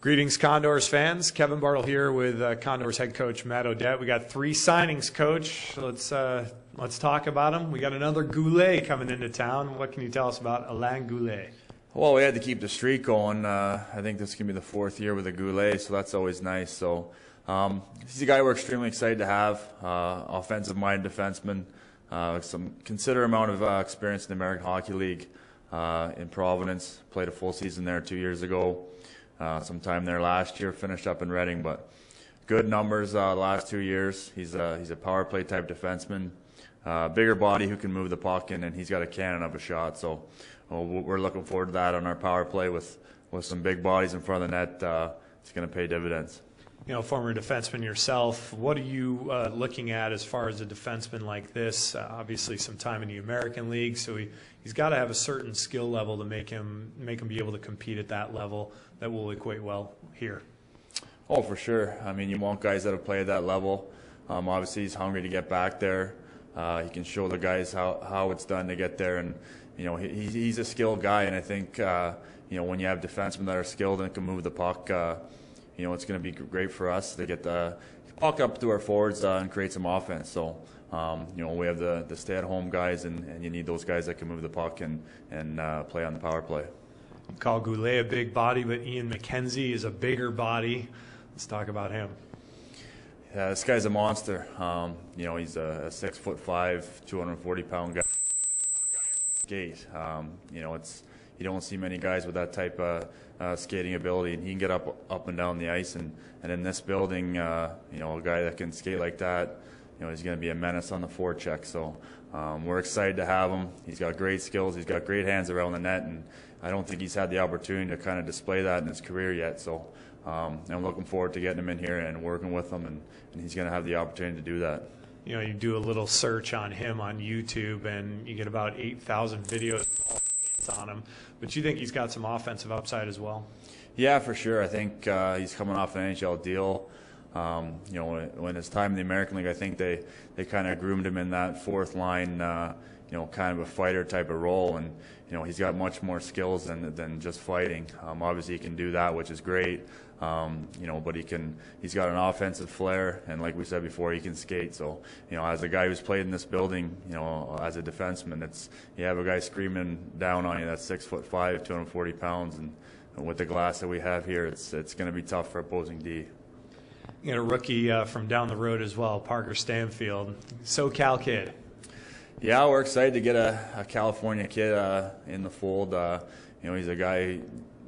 Greetings, Condors fans. Kevin Bartle here with Condors head coach Matt Odette. We got 3 signings, Coach. Let's talk about them. We got another Goulet coming into town. What can you tell us about Alain Goulet? Well, we had to keep the streak going. I think this is going to be the 4th year with a Goulet, so that's always nice. So he's a guy we're extremely excited to have. Offensive-minded defenseman, some considerable amount of experience in the American Hockey League in Providence. Played a full season there 2 years ago. Some time there last year, finished up in Reading, but good numbers the last 2 years. He's a power play type defenseman, bigger body who can move the puck, and he's got a cannon of a shot. So we're looking forward to that on our power play with some big bodies in front of the net. It's going to pay dividends. You know, former defenseman yourself, what are you looking at as far as a defenseman like this? Obviously, some time in the American League, so he's got to have a certain skill level to make him be able to compete at that level that will equate well here. Oh, for sure. I mean, you want guys that have played at that level. Obviously, he's hungry to get back there. He can show the guys how it's done to get there, and you know he's a skilled guy. And I think you know when you have defensemen that are skilled and can move the puck. You know, it's going to be great for us to get the puck up to our forwards and create some offense. So, you know, we have the stay-at-home guys, and you need those guys that can move the puck and play on the power play. You call Goulet a big body, but McKenzie is a bigger body. Let's talk about him. Yeah, this guy's a monster. You know, he's a 6'5", 240-pound guy. Skate. You know, you don't see many guys with that type of skating ability, and he can get up and down the ice. And in this building, you know, a guy that can skate like that, you know, he's going to be a menace on the forecheck. So we're excited to have him. He's got great skills. He's got great hands around the net, and I don't think he's had the opportunity to kind of display that in his career yet. So I'm looking forward to getting him in here and working with him, and he's going to have the opportunity to do that. You know, you do a little search on him on YouTube, and you get about 8,000 videos on him, but you think he's got some offensive upside as well? Yeah, for sure. I think he's coming off an NHL deal. You know, when his time in the American League, I think they kind of groomed him in that 4th line, you know, kind of a fighter type of role, and you know he's got much more skills than just fighting. Obviously, he can do that, which is great. You know, but he's got an offensive flair, and like we said before, he can skate. So, you know, as a guy who's played in this building, you know, as a defenseman, you have a guy screaming down on you that's 6'5", 240 pounds, and with the glass that we have here, it's going to be tough for opposing D. You got a rookie from down the road as well, Parker Stanfield, SoCal kid. Yeah, we're excited to get a California kid in the fold. You know, he's a guy.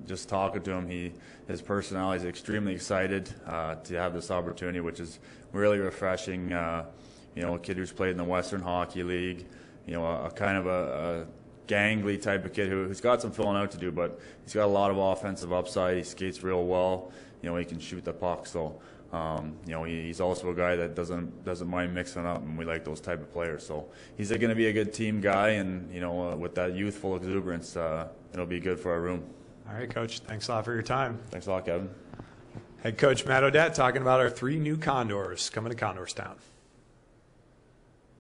Just talking to him, his personality is extremely excited to have this opportunity, which is really refreshing. You know, a kid who's played in the Western Hockey League, you know, a kind of a gangly type of kid who's got some filling out to do, but he's got a lot of offensive upside. He skates real well. You know, he can shoot the puck. So, you know, he's also a guy that doesn't mind mixing up, and we like those type of players. So he's going to be a good team guy, and you know, with that youthful exuberance, it'll be good for our room. All right, Coach. Thanks a lot for your time. Thanks a lot, Kevin. Head coach Matt Odette talking about our 3 new Condors coming to Condorstown.